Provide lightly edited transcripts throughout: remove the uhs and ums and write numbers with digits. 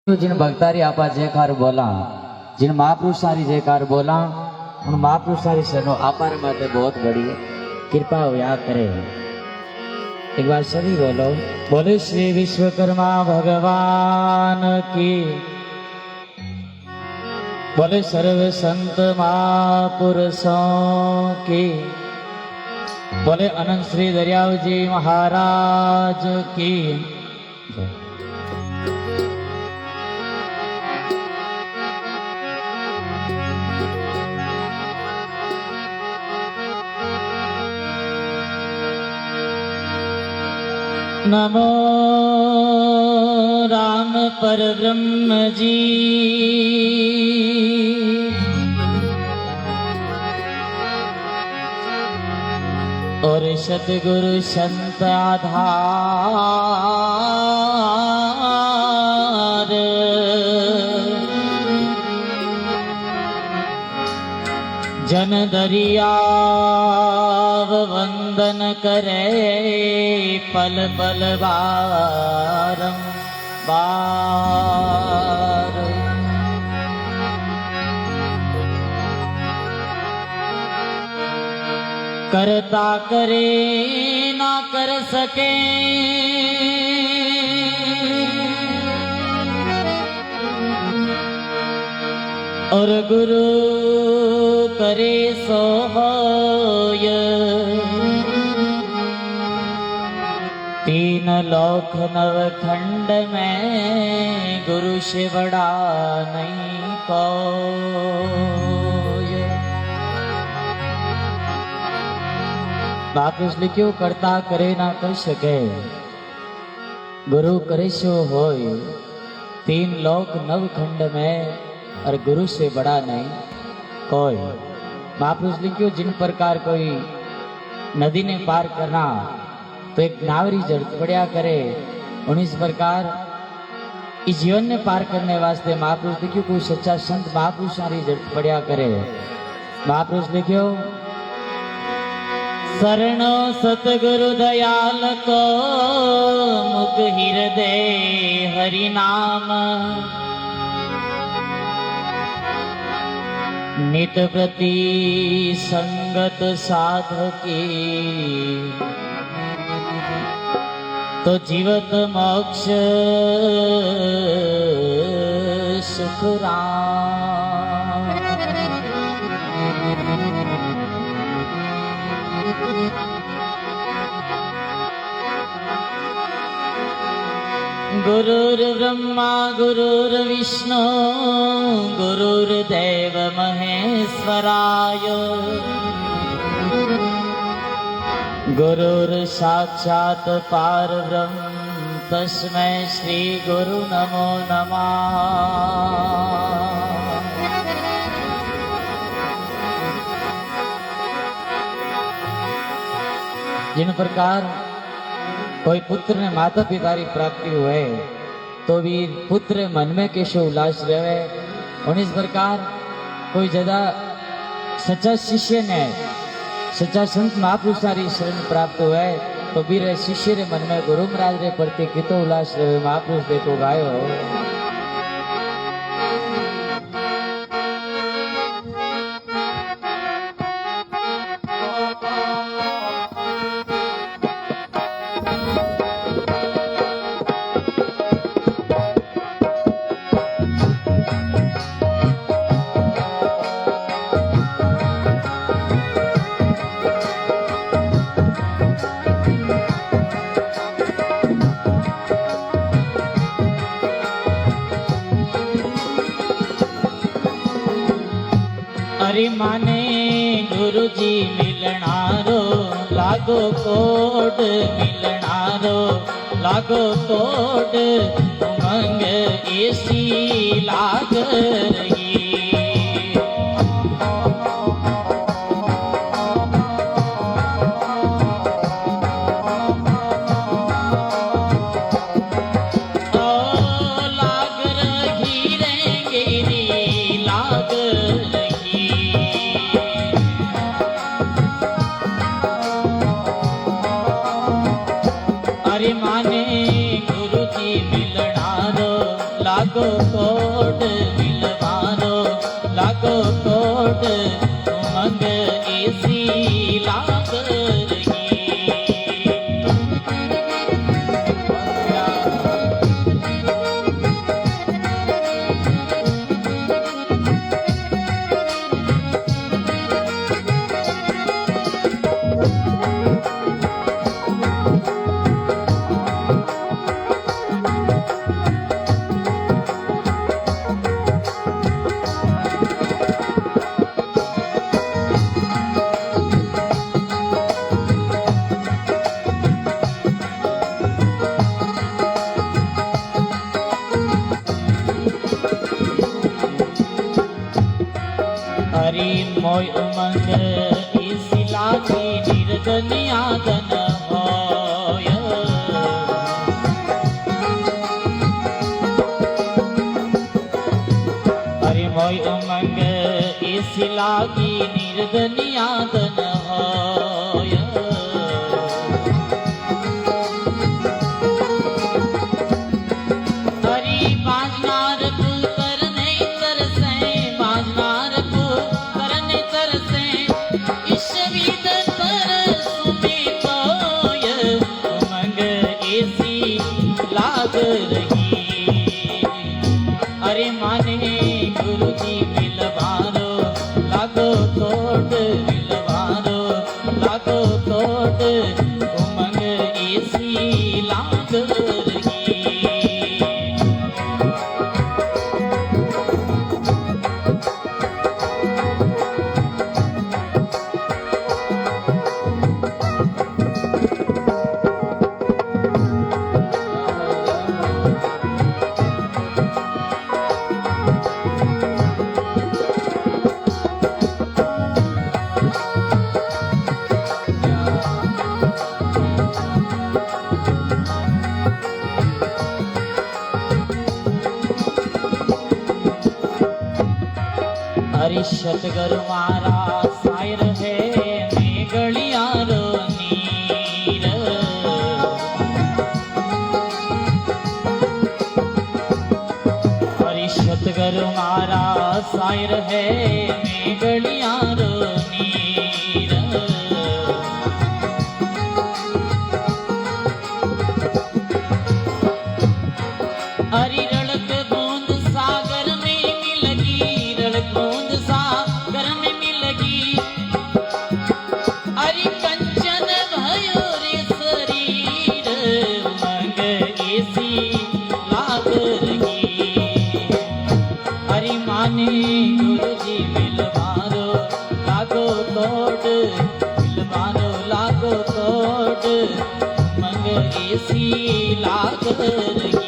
जिन भक्तारी आपा जयकार बोला, जिन महापुरुषारी जयकार बोला, उन महापुरुषारी शरणों आपार माते बहुत बड़ी कृपा हुआ करे। एक बार सभी बोलो, बोले श्री विश्वकर्मा भगवान की, बोले सर्व संत महापुरुषों की, बोले अनंत श्री दरियाव जी महाराज की। नमो राम परब्रह्म जी, और सतगुरु संत आधार, जन दरियाव वंदन करे पल पल बारंबार। करता करे ना कर सके, और गुरु करे सो होय। तीन लोक नव खंड में गुरु से बड़ा नहीं कोय। बाप इसलिए क्यों करता करे ना कर सके, गुरु करे सो होय। तीन लोक नव खंड में और गुरु से बड़ा नहीं कोई। महापुरुष लिखियो, जिन प्रकार कोई नदी ने पार करना तो एक नावरी जरूरत पड़ा करे, उन्हीं प्रकार इस जीवन ने पार करने वास्ते महापुरुष लिखियो कोई सच्चा संत महापुरुषारी जरूरत पड़ा करे। महापुरुष लिखियो, शरणो सतगुरु दयाल को मुख हृदय हरि नाम। नित प्रति संगत साधु की, तो जीवत मोक्ष सुख राम। गुरुर्ब्रह्मा गुरुर्विष्णु गुरुर्देव महेश्वराय, गुरुर्साक्षात् परब्रह्म तस्मै श्री गुरु नमो नमः। जिन प्रकार कोई पुत्र ने माता पिता की प्राप्ति हुए तो भी पुत्र मन में कैसे उल्लास रहे, और इस प्रकार कोई ज्यादा सच्चा शिष्य ने सच्चा संत महापुरुषारी शरण प्राप्त हुए तो भी रे शिष्य रे मन में गुरु महाराज रे प्रति कितो उल्लास रहे। महापुरुष देखो गायो, हरि माने गुरु जी मिलनारो लागो कोड, मिलनारो लागो कोड। उमंग ऐसी लाग रही, लाग रही रे गेरी लाग रही। अरे माने गुरु जी मिलनारो लाग लागो कोट मिलवारो लागो कोट उमंग ऐसी लाग रही। हरि मोय उमंग इसी लागी निर्धनियादन होय। हरि मोय उमंग इसी लागी निर्धनियादन होय। हरि बाजनार रही। अरे माने गुरु जी मिलवारो लागो कोट मिलवारो लागो कोट उमंग ऐसी लाग रही। हरि सतगुरु मारा सायर है मैं गलियारो नीर। हरि सतगुरु मारा सायर है मैं गलियारो नीर। हरि रड़क बूंद सागर में मिलगी रड़क बूंद सागर में मिलगी। हरि कंचन भयो रे शरीर उमंग ऐसी लाग रही। हरि माने गुरु जी मिलवारो लागो कोट मिलवारो लागो कोट उमंग ऐसी लाग रही।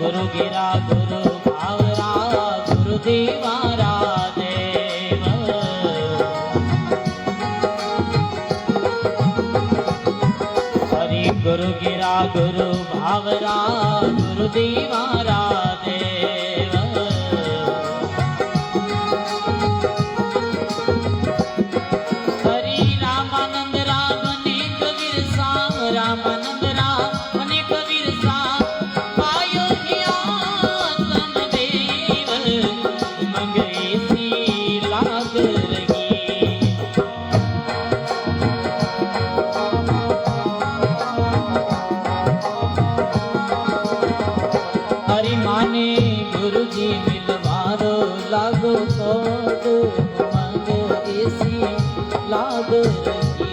गुरु गिरा गुरु भावरा गुरु दीवारा देव। हरि गुरु गिरा गुरु भावरा गुरु दीवारा देव। हरि रामानंद राम ने कबीर सा रामानंद राम ने कबीर सा पायो हिया समदेव उमंग ऐसी लाग रही। हरि माने गुरु जी मिलवारो लागो कोट उमंग ऐसी लाग रही।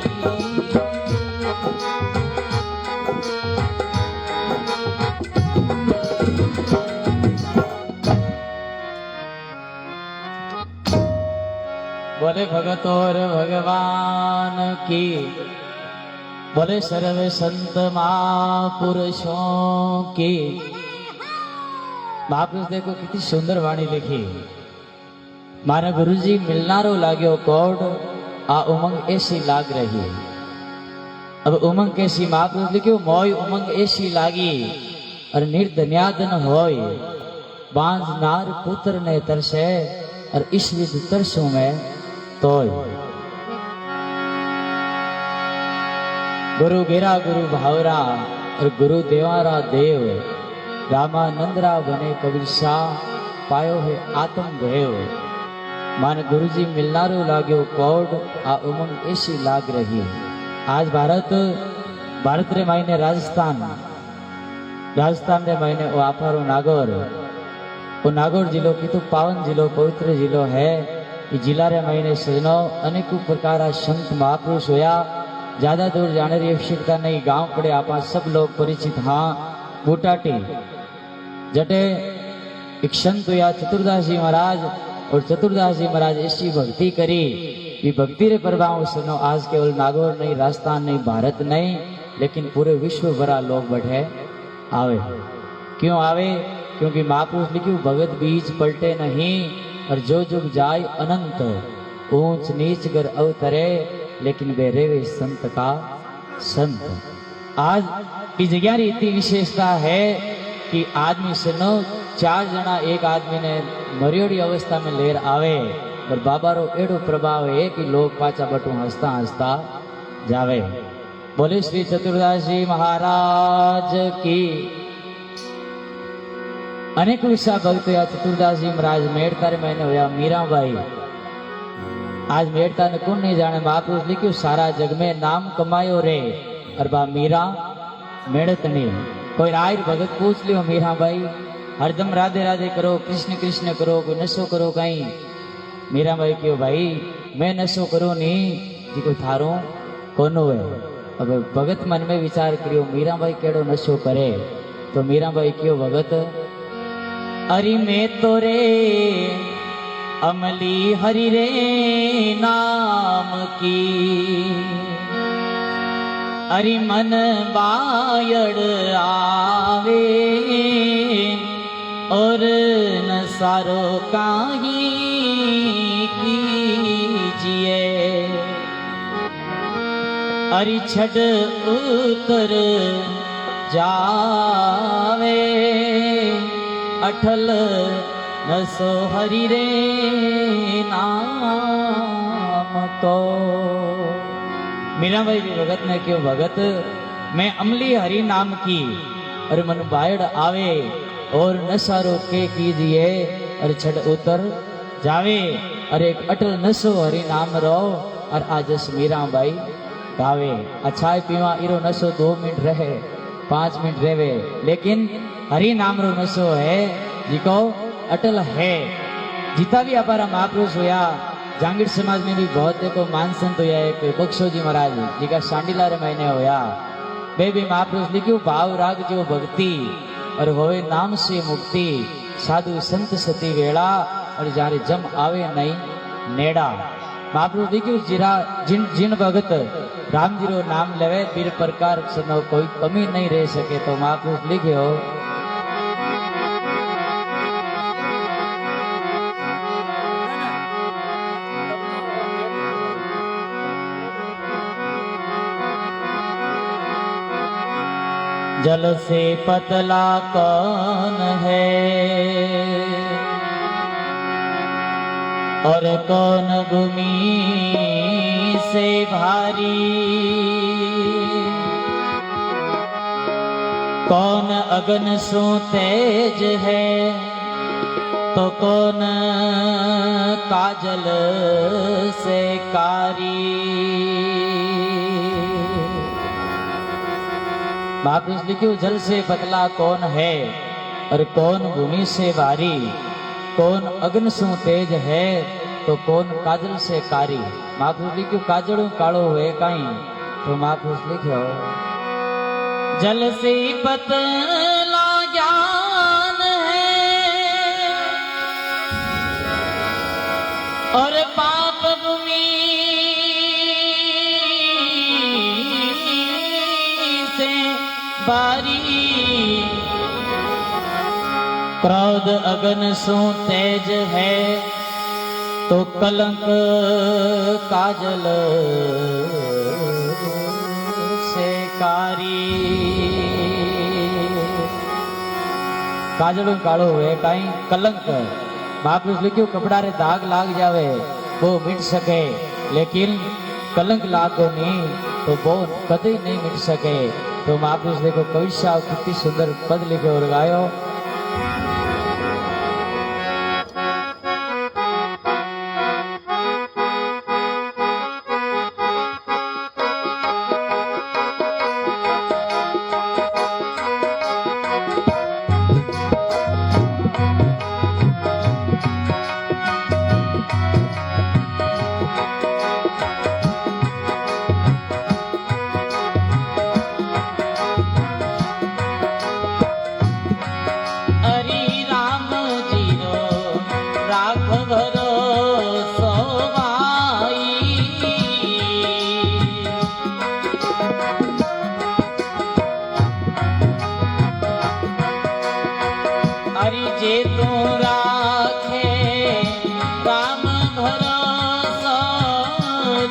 बोले बोले भगत और भगवान की, बोले सर्व संत महापुरुषों की। महापुरुष देखो कितनी सुंदर वाणी लिखी। मारा गुरुजी मिलनारो लाग्यो कोड, आ उमंग ऐसी लाग रही। अब उमंग कैसी महापुरुष लिख्यो, मोय उमंग ऐसी लागी और निर्धन्यादन होय, बांझ नार पुत्र ने तरसे और इस विध तरसों में तोय। गुरु गिरा गुरु भावरा और गुरु देवारा देव, रामानंदरा बने कबीर शाह, पायो है आत्म देव। मान गुरुजी मिलनारो लाग्यो कोड, आ उमंग ऐसी लाग रही। आज भारत रे मायने राजस्थान रे मायने वो आफारो नागौर, वो नागौर जिलो की तो पावन जिलो पवित्र जिलो है। ये जिला रे मायने सजनो अनेक प्रकार संत महापुरुष होया। ज्यादा दूर जाने की आवश्यकता नहीं, गांव पड़े आप सब लोग परिचित। हाँ, बूटाटी जटे एक संत हुआ चतुरदास जी महाराज, और चतुरदास जी महाराज ऐसी भक्ति करी, ये भक्ति रे प्रभाव सुनो आज केवल नागौर नहीं, राजस्थान नहीं, भारत नहीं, लेकिन पूरे विश्व भरा लोग बैठे आवे। क्यों आवे? क्योंकि महापुरुष लिखियो भगत बीज पलटे नहीं, और जो जुग जाय अनंत, ऊंच नीच कर अवतरे, लेकिन वे रेवे संत का संत। आज की जगह री इतनी विशेषता है कि आदमी सुनो 4 जना एक आदमी ने मरियोड़ी अवस्था में लेर आवे, और बाबा रो एडो प्रभाव है कि लोग पाचा बटू हंसता हंसता जावे। बोले श्री चतुरदास जी महाराज की। अनेक विशा भक्त या चतुरदास जी महाराज मेड़ता रे मैंने होया मीराबाई। आज मेड़ता ने कौन नहीं जाने, महापुरुष लिखियो सारा जग में नाम कमायो रे, और बा मीरा मेड़त नहीं। कोई राय भगत पूछ लियो मीराबाई, हरदम राधे राधे करो, कृष्ण कृष्ण करो, कोई नशो करो कहीं। मीराबाई क्यों भाई मैं नशो करो नहीं, जी कोई थारो कोनो है। अब भगत मन में विचार करियो मीराबाई केड़ो नशो करे, तो मीराबाई क्यों भगत, अरे मैं तो रे अमली हरि रे नाम की, अरे मन बायड़ आवे, और न सारो काही कीजिए, अरे छड़ उतर जावे, अठल नसो हरि रे नाम को। मीराबाई भी भगत ने क्यों, भगत मैं अमली हरि नाम की, और मन बायड़ आवे, और नशा रोके कीजिए, और छड़ उतर जावे, और एक अटल नशो हरि नाम रो, और आजस मीराबाई गावे। अच्छा पीवा इरो नशो 2 मिनट रहे, 5 मिनट रहे, लेकिन हरि नाम रो नशो है जिको अटल है। जितना भी हमारा महापुरुष होया, जांगीर समाज में भी बहुत देखो मान संत होया, एक बख्शो जी महाराज जी का सांडीला रे महीने होया, वे भी महापुरुष लिखियो भाव राग जो भक्ति, और होवे नाम से मुक्ति, साधु संत सती वेला, और जारे जम आवे नहीं नेड़ा। महापुरुष लिखियो जिन भगत राम जी रो नाम लेवे, तीर प्रकार सनो कोई कमी नहीं रह सके। तो महापुरुष लिखियो जल से पतला कौन है, और कौन भूमि से भारी, कौन अगन सो तेज है, तो कौन काजल से कारी। महापुरुष लिखियो जल से पतला कौन है, और कौन भूमि से भारी, कौन अग्न सु तेज है, तो कौन काजल से कारी। महापुरुष लिखियो काजड़ू कालो हुए काई, तो महापुरुष लिखियो जल से पतला ज्ञान है, और पाप भूमि बारी क्रोध अगन सो तेज है तो कलंक काजल से कारी काजल कालो हुए कहीं कलंक महापुरुष लिख्यो कपड़ा रे दाग लाग जावे वो मिट सके लेकिन कलंक लागो नहीं तो वो कभी नहीं मिट सके। तो महापुरुष देखो कवि साहब कितनी सुंदर पद लिखे और गायो। जे तू राखे राम भरोसा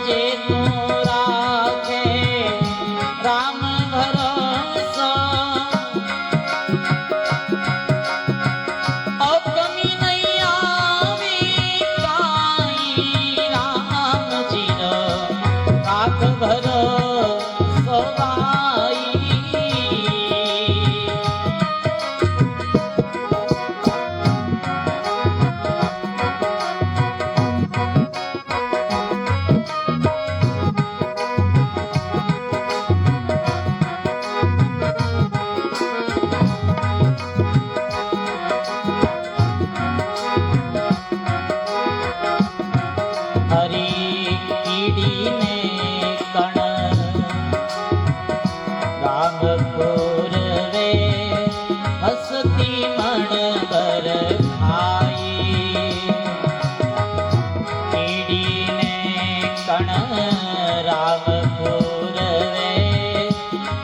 जे तू राखे राम भरोसा ओ कमी नहीं आवी काई राम जी रो राख भरोसा भाई।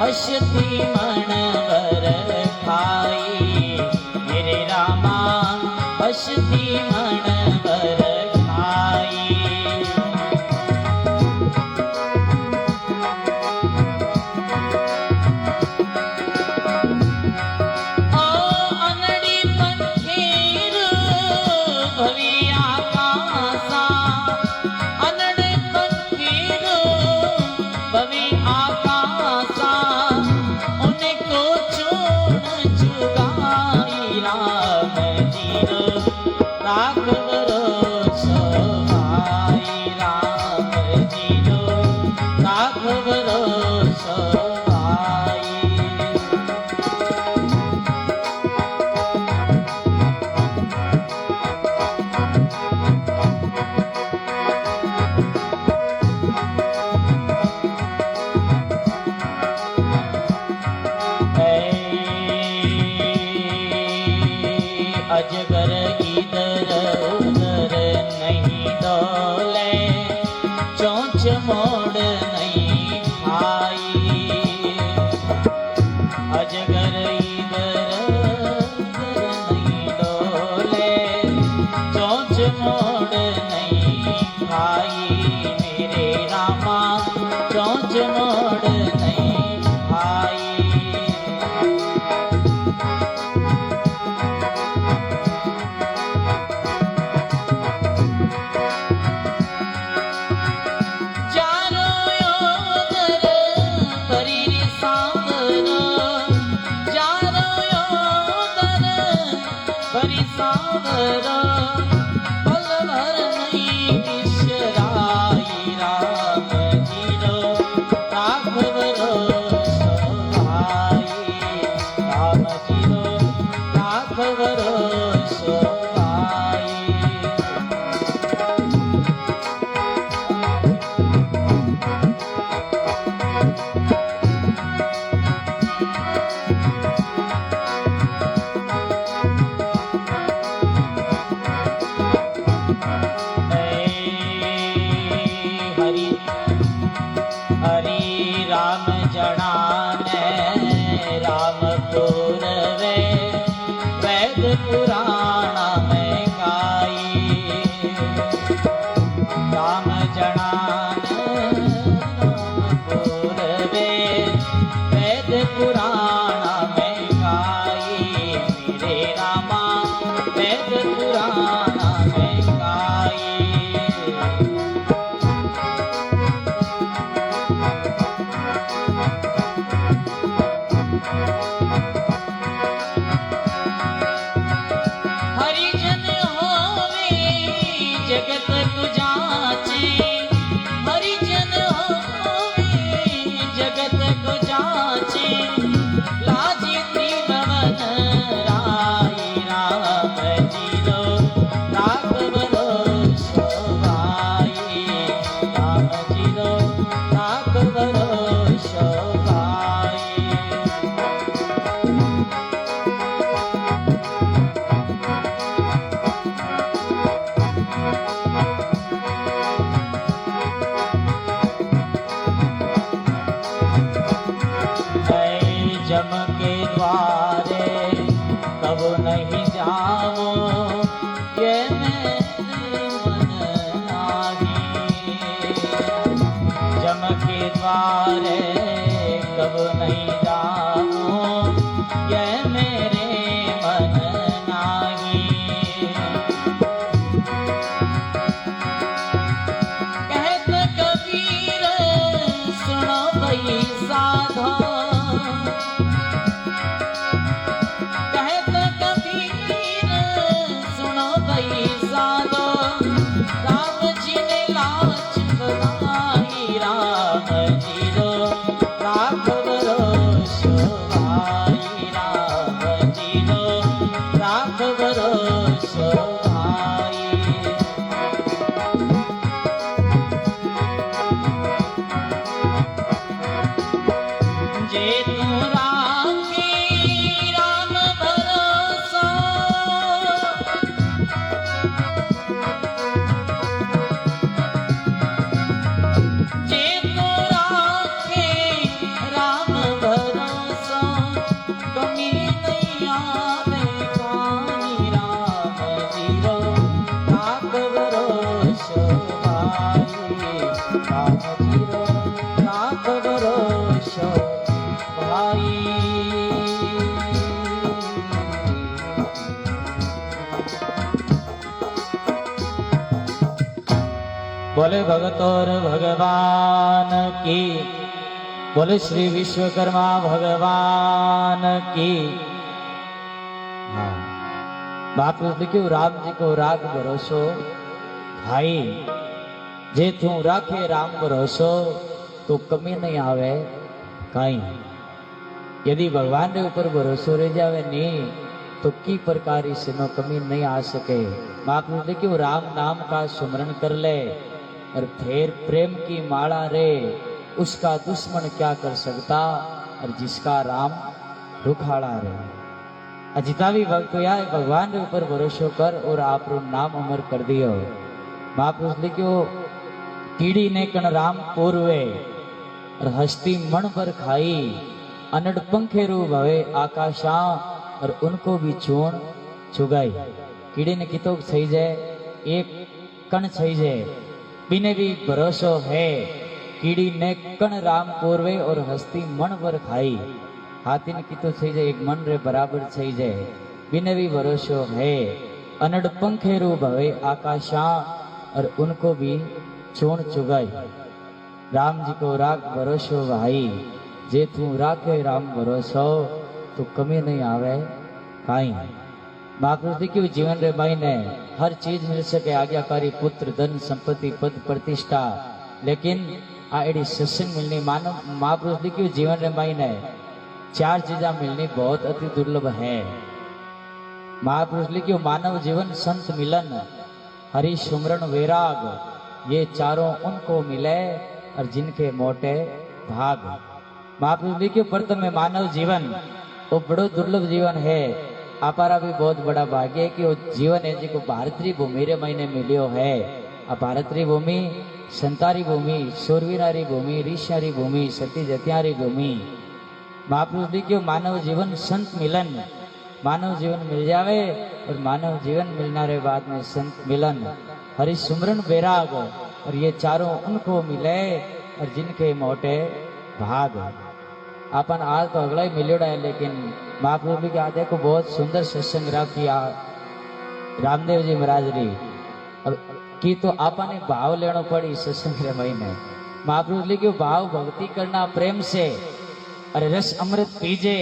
हसती मनवर खाई मेरे रामा हसती मनवर खाई। ओ अनड़ी पंखीर भवी आकाशा अनड़े पंखीर भवी आकाशा राख भरोसा भाई राम जी रो राख भरोसा भाई। अजगर इधर उधर नहीं डोले चोंच मोड़ नहीं खाई अजगर इधर उधर नहीं डोले चोंच मोड़ नहीं खाई मेरे रामा चोंच मोड़ नहीं खाई। जम के द्वारे कब नहीं जाओ, ये मेरे मन नाही। जम के द्वारे कब नहीं जाओ, ये मेरे मन नाही। कहत कबीर सुनो भई साधो, कहत कबीर सुनो भई साधो, राम जी ने लाच बनाई, राम जी रो राख भरोसो भाई, राम जी रो राख भरोसो भाई। जे तू राखी राम भरोसा, जे तू राखे राम भरोसा, कमी नहीं आवे काई, राम जी रो राख भरोसो भाई, राम जी रो राख भरोसो भाई। बोले भगत और भगवान की, बोले श्री विश्वकर्मा भगवान की। हाँ, बाप ने क्यों राम जी को राख भरोसो भाई, जे तू राखे राम भरोसो तो कमी नहीं आवे काई। यदि भगवान के ऊपर भरोसो रह जावे नहीं तो की प्रकार इसमें कमी नहीं आ सके। बाप ने देखियो राम नाम का सुमरण कर ले और फिर प्रेम की माला रे, उसका दुश्मन क्या कर सकता, और जिसका राम रुखाड़ा रे। जितना भी भक्त या भगवान के ऊपर भरोसो कर और आप नाम अमर कर दियो। महापुरुष लिखियो कीड़ी ने कण राम पूर्वे और हस्ती मन पर खाई, अनड़ पंखेरु भवे आकाशा और उनको भी चूण चुगाई। कीड़ी ने कितो सही जाए, एक कण सही जाए, बिने भी भरोसो है। कीड़ी ने कण राम पूर्वे और हस्ती मन पर खाई। हाथी ने कितो सही जाए, एक मन रे बराबर सही जाए, बिने भी भरोसो है। अनड़ पंखेरु भवे आकाशा और उनको भी चूण चुगाई। राम जी को राख भरोसो भाई, जे तू राखे राम भरोसो तो कमी नहीं आवे काई। महापुरुष देखियो जीवन रे भाई ने हर चीज मिल सके, आज्ञाकारी पुत्र धन संपत्ति पद प्रतिष्ठा, लेकिन आ एडी सत्संग मिलनी मानव महापुरुष देखियो जीवन रे भाई ने चार चीजा मिलनी बहुत अति दुर्लभ है। महापुरुष लिखियो मानव जीवन संत मिलन हरि सुमरण वैराग, ये चारों उनको मिले और जिनके मोटे भाग। महापुरुष लिखियो प्रथम में मानव जीवन वो बड़ो दुर्लभ जीवन है। आपारा भी बहुत बड़ा भाग्य है कि वो जीवन है जिसको भारतीय भूमि रे महीने मिलियो है। आ भारतीय भूमि संतारी भूमि, शूरवीरारी भूमि, ऋषियारी भूमि, सती जतियारी भूमि। महापुरुष लिखियो मानव जीवन संत मिलन, मानव जीवन मिल जावे और मानव जीवन मिलने के बाद में संत मिलन हरि सुमरण वैराग, और ये चारों उनको मिले और जिनके मोटे भाग। अपन आज तो अगला ही मिलेड़ा है, लेकिन महाप्रभु के आदे को बहुत सुंदर सत्संग किया रामदेव जी महाराज री, और की तो आपने भाव लेना पड़ी सत्संग रे महीने। महाप्रभु लिखियो भाव भक्ति करना प्रेम से, अरे रस अमृत पीजे,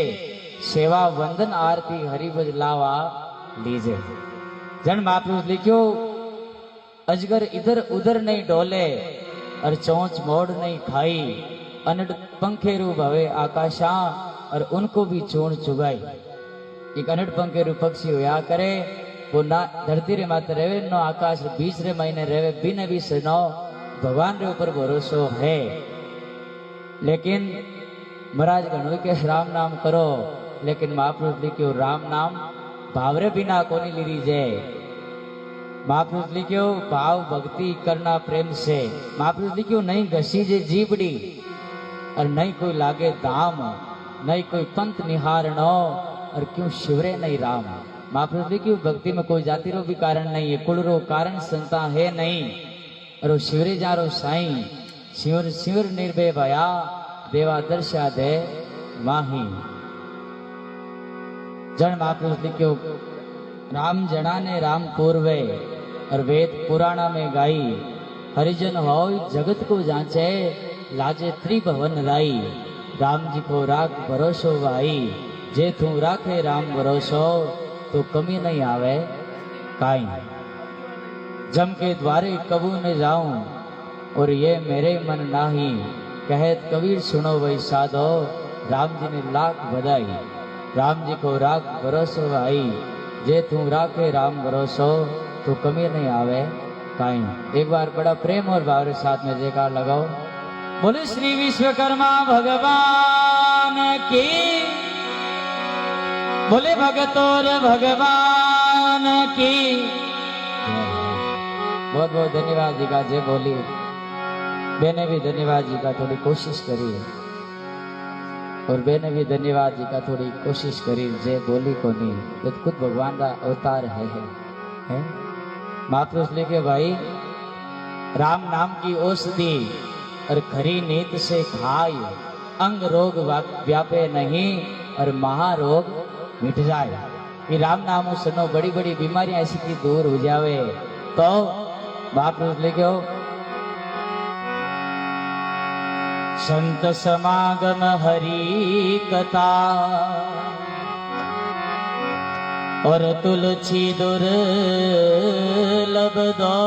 सेवा वंदन आरती हरिभज लावा लीजे। जन महाप्रभु लिखियो अजगर इधर उधर नहीं डोले और चोंच मोड़ नहीं खाई, अनड़ पंखेरु भवे आकाशा और उनको भी चूण चुगाई। एक अनड़ पंखेरु पक्षी होया करे, वो ना धरती रे माते रहे नो आकाश बीच रे महीने रहे, बिन भी नो भगवान रे ऊपर भरोसो है। लेकिन महाराज घणो के राम नाम करो, लेकिन महापुरुष लिखियो राम नाम भावरे बिना कोनी लीरी जे। महापुरुष लिखियो भाव भक्ति करना प्रेम से। महापुरुष लिखियो नहीं घसी जे जीवड़ी और नहीं कोई लागे दाम, नहीं कोई पंथ निहारणो और क्यों शिवरे नहीं राम। महाप्रभु की भक्ति में कोई जाति रो भी कारण नहीं है, कुल रो कारण संता है नहीं। और शिवरे जा रो साईं शिवर शिवर निर्भय भया देवा दर्शा दे माही। जन महापुरुष लिख्यो राम जना ने राम पूर्वे और वेद पुराणा में गाई। हरिजन हो जगत को जांचे लाजे त्रिभवन लाई। राम जी को राख भरोसो भाई जे तू राखे राम भरोसो तो कमी नहीं आवे काई। जम के द्वारे कबू न जाऊं और ये मेरे मन नाही। कहत कबीर सुनो वही साधो राम जी ने लाख बधाई। राम जी को राख भरोसो भाई जे तू राखे राम भरोसो तो कमी नहीं आवे काई। एक बार बड़ा प्रेम और भाव के साथ में जयकार लगाओ। बोले श्री विश्वकर्मा भगवान की, बोले भगतोर भगवान की। बहुत बहुत धन्यवाद जी का जय बोली। बेने भी धन्यवाद जी का थोड़ी कोशिश करी और बेने भी धन्यवाद जी का थोड़ी कोशिश करी जय बोली को नहीं तो खुद भगवान का अवतार है? महापुरुष लिखे भाई राम नाम की औषधि और खरी नीत से खाय। अंग रोग व्यापे नहीं और महारोग मिट जाए। ये राम नाम सुनो बड़ी बड़ी बीमारियां ऐसी की दूर हो जावे। तो महापुरुष लिखो संत समागम हरि कथा और तुलसी दुर्लभ दो।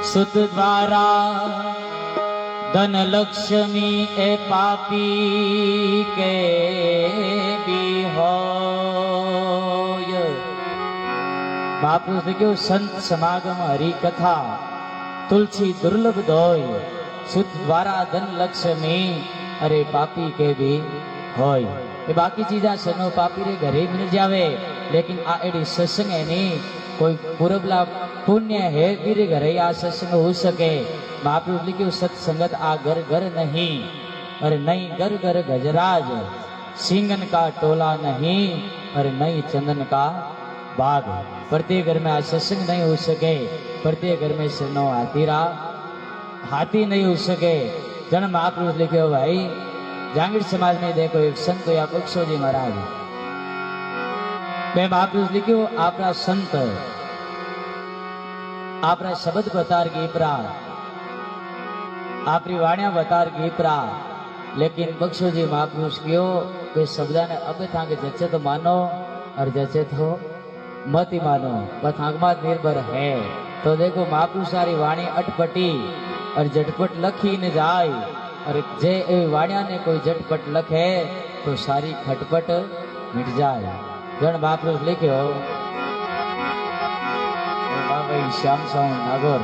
सुत द्वारा धन लक्ष्मी ए पापी के भी हो। महापुरुष लिखो संत समागम हरि कथा तुलसी दुर्लभ दोय। सुत द्वारा धन लक्ष्मी अरे पापी के भी होय। ये बाकी चीजा सनो पापी रे घरे मिल जावे लेकिन आ एडी सत्संग है नहीं कोई पूर्वला पुण्य है वीर घरे आ सत्संग हो सके। महापुरुष लिखो सत्संगत आ घर घर नहीं और नहीं घर घर गजराज। सिंगन का टोला नहीं और नहीं चंदन का बाग। प्रत्येक घर में आज सत्संग नहीं हो सके। प्रत्येक घर में सनो हाथी नहीं हो सके। जन महापुरुष लिखे हो भाई जांगीर समाज में देखो एक संत या बख्शो जी महाराज मैं महापुरुष लिखे हो आपरा संत आपरा शब्द बतार गीपरा आपरी वाणिया बतार गीपरा। लेकिन बख्शो जी महापुरुष कियो के शब्दा ने अब थांगे जचे तो मानो और जचे तो मत ही मानो बस आगमात निर्भर है। तो देखो महापुरुष सारी वाणी अटपटी और झटपट लखी न जाए और जे वाणिया ने कोई झटपट लखे तो सारी खटपट मिट जाए। जन महापुरुष लिखे हो भाई श्याम साउंड नागौर।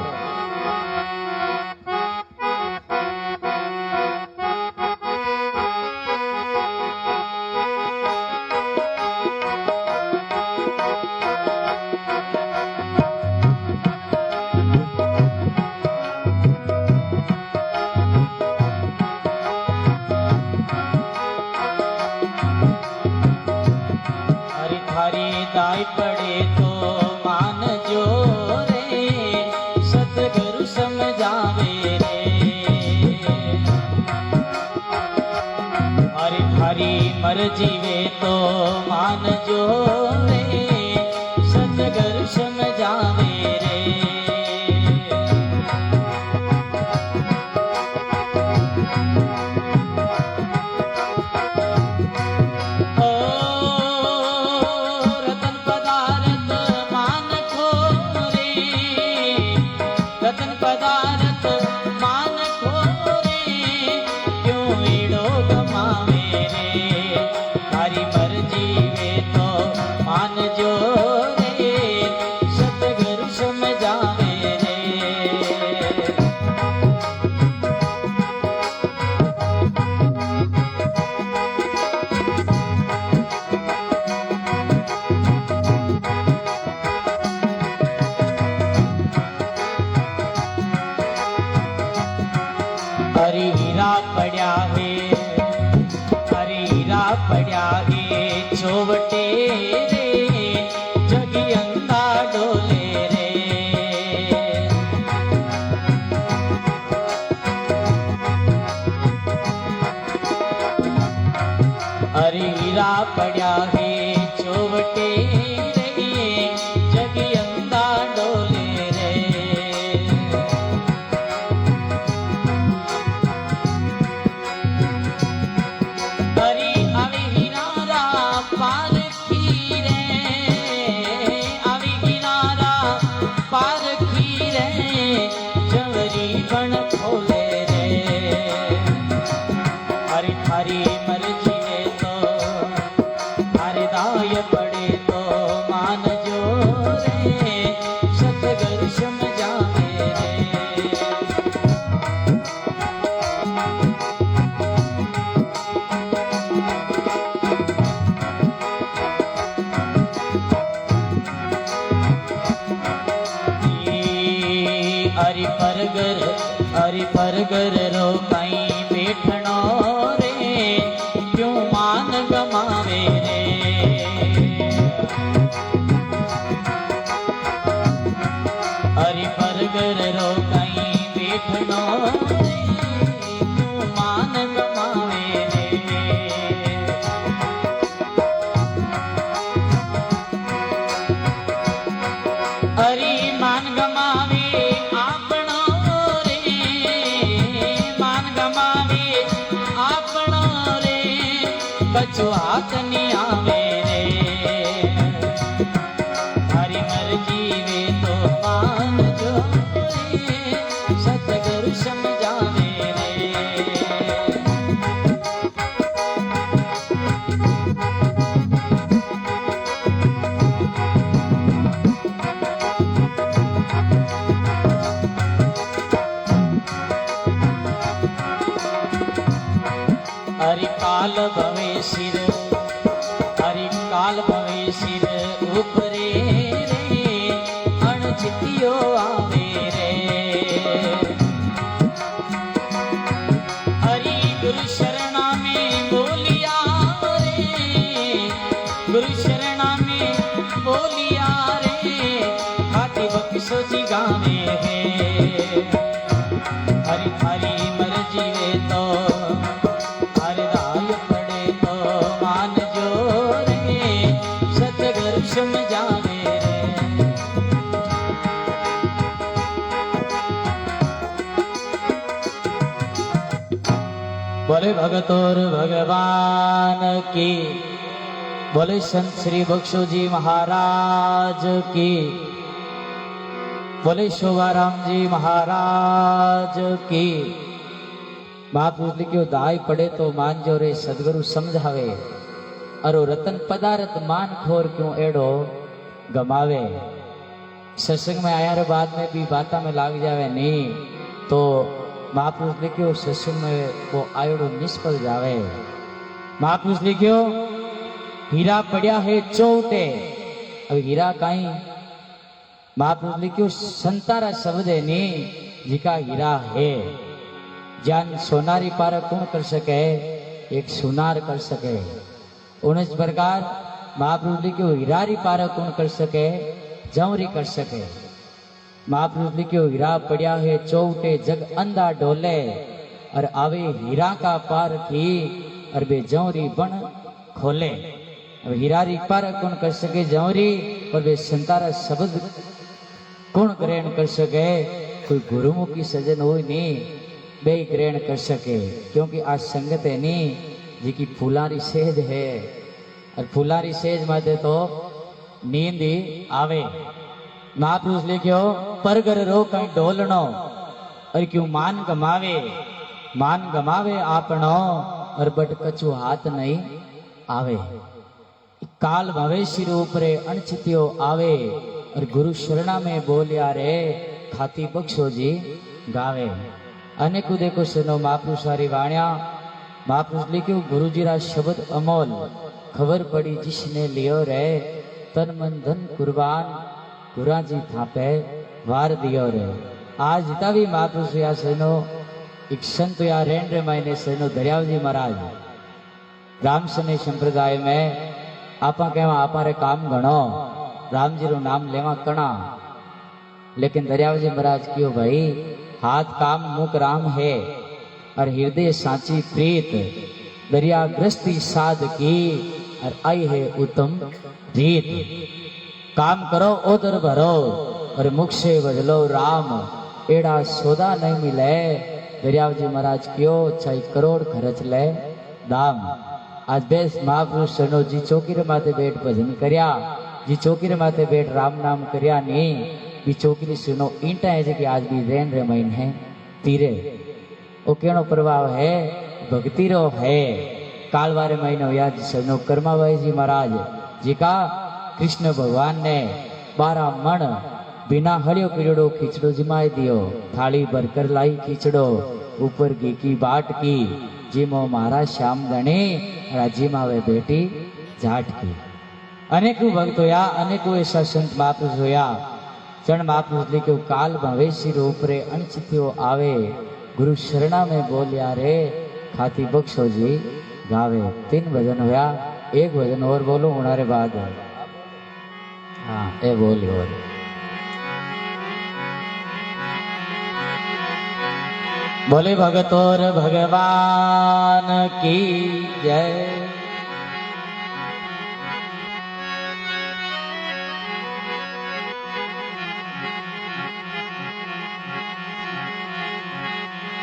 दाई पड़े तो मान जो रे सतगुरु समझावे रे। हरि हरि मर जीवे तो मान जो रे सतगुरु समझावे रे। पण खोले रे हरी थारी मर्जी वे तो थारे दाय पड़े तो मान जो रे सतगुरु समझावे रे हरि परगर रो कहीं बैठनो रे क्यों मान गमावे रे हरि परगर रो कहीं बैठनो रे क्यों मान गमावे रे हरि मान गमावे कछु हाथ नहीं आवे रे हरी मर्जी वे तो मान जो रे सतगुरु समझावे रे हरि काल भवे सिर हरि काल भवे सिर उपरे रे अणचितियो आवे रे हरि गुरु शरणा में बोलिया रे गुरु शरणा में बोलिया रे खाती बख्शो जी गावे है हरि थारी मर्जी वे तो समझावे रे बोले भगत और भगवान की बोले संत श्री बख्शो जी महाराज की बोले शोभाराम जी महाराज की महापुरुष लिखियो दाय पड़े तो मान जो रे सदगुरु समझावे अरो रतन पदार्थ मान खोर क्यों एड़ो गमावे सत्संग में आया रे बाद में भी बाता में लाग जावे नहीं तो महापुरुष लिखियो सत्संग में वो आयोड़ो निष्फल जावे महापुरुष लिखियो हीरा पड़िया है चौटे अब हीरा काई महापुरुष लिखियो संतारा शब्द है नी जिका हीरा है जान सोनारी पार कौन कर सके एक सुनार कर सके उन्नीस प्रकार महापुरुष लिखियो हीरारी पारा कौन कर सके जवरी कर सके महापुरुष लिखियो हीरा पड़िया है चौटे जग अंधा डोले और आवे हीरा का पार की और बे जवरी बन खोले अब हीरारी पारा कौन कर सके जवरी और बे संतारा शब्द कौन ग्रहण कर सके कोई गुरुमुखी सजन हो नहीं बे ग्रहण कर सके क्योंकि आज संगत है नहीं जी फूलारी सेज है और फूलारी सेज माते तो नींद ही आवे महापुरुष लिखियो परगर रो कहीं ढोलनो और क्यों मान गमावे आपनो और बट कछु हाथ नहीं आवे काल भवे सिर ऊपरे अणचितियो आवे और गुरु शरणा में बोलिया रे खाती बख्शो जी गावे अनेको देखो सुनो महापुरुष वारी वाणिया महापुरुष लिखियो गुरु जी रा शब्द अमोल खबर पड़ी जिसने लियो रे तन मन धन कुर्बान गुरा जी थापे वार दियो रे आज जिता भी महापुरुष या सेनो एक संत या रेन रे महीने सेनो दरियाव जी महाराज रामसने संप्रदाय में आपा कहवा आपारे काम गणो राम जी रो नाम लेवा कणा लेकिन दरियाव जी महाराज क्यों भाई हाथ काम मुख राम है और हृदय साची प्रीत दरिया ग्रस्ती साध की और आई है उत्तम रीत काम करो उधर भरो और मुख से बदलो राम एड़ा सौदा नहीं मिले दरियाव जी महाराज क्यों 6 करोड़ खर्च ले दाम आज बेस महापुरुष सनो जी चौकी रे माथे बैठ भजन करया जी चौकी रे माथे बैठ राम नाम करया नहीं बी चौकी सुनो ईंटा है कि आज भी रेन रे महीन है तीरे वो केनो प्रभाव है भक्ति रो है। कालवारे महीनो याद सनो कर्माबाई जी महाराज जी का कृष्ण भगवान ने 12 मण बिना हड़ियो पीड़ो खींचड़ो जिमाई दियो। थाली भरकर लाई खींचड़ो ऊपर घी की बाट की जिमो मारा श्याम गणे जिमावे बेटी जाट की। अनेकों भक्त होया अनेकों ऐसा संत महापुरुष होया चरण महापुरुष लिखे काल भवेशी ऊपरे अनचित्यो आवे गुरु शरणा में बोलिया रे खाती बख्शो जी गावे। 3 भजन होया, एक भजन और बोलो उनारे बाद। हाँ ए बोली और बोले भगत और भगवान की जय।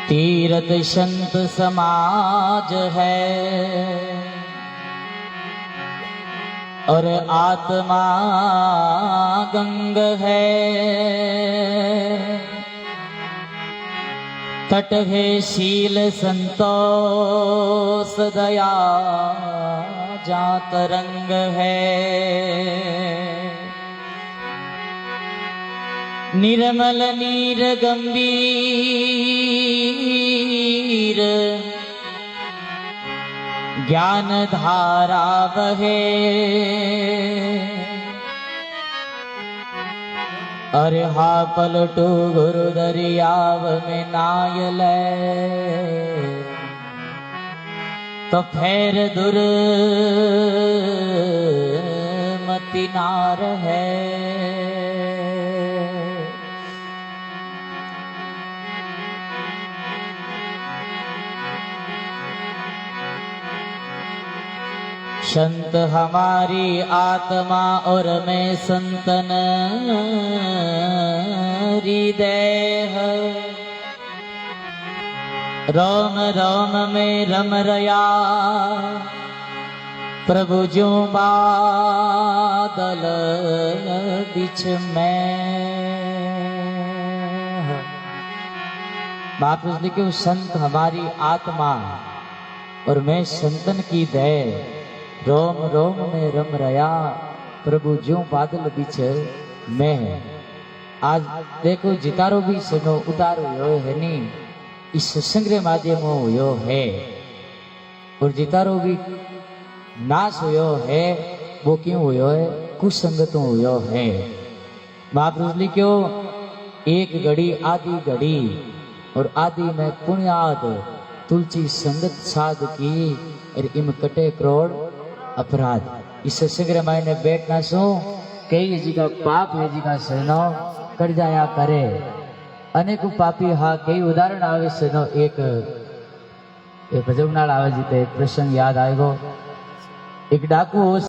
तीरथ संत समाज है और आत्मा गंग है। तट है शील संतोष दया जहाँ तरंग है। निर्मल नीर गंभीर ज्ञान धारा बहे। अरे हा पलटू गुरु दरियाव में नायल तो फेर दुर्मति नार है। संत हमारी आत्मा और मैं संतन हृदय। रोम रोम में रम रया प्रभु जो बादल बीच में। महापुरुष लिखे संत हमारी आत्मा और मैं संतन की दय। रोम रोम में रम रया प्रभु जो बादल बीच में। आज देखो जितारो भी सनो उतारो यो है नी इस सत्संग माध्यम हुयो है और जितारो भी नाश हुयो है वो क्यों हुयो है कुसंगतों हुयो है। महापुरुष लिखो एक घड़ी आदि घड़ी और आदि में पुण्याद तुलसी संगत साध की और इम कटे करोड़ अपराध। इस सत्संग मायने बैठना सो कई जी का पाप है जी का सहनो कर जाया करे। अनेक पापी हाँ कई उदाहरण आवे सनो एक भजवनाल आवे जी तो एक प्रसंग याद आएगो। एक डाकू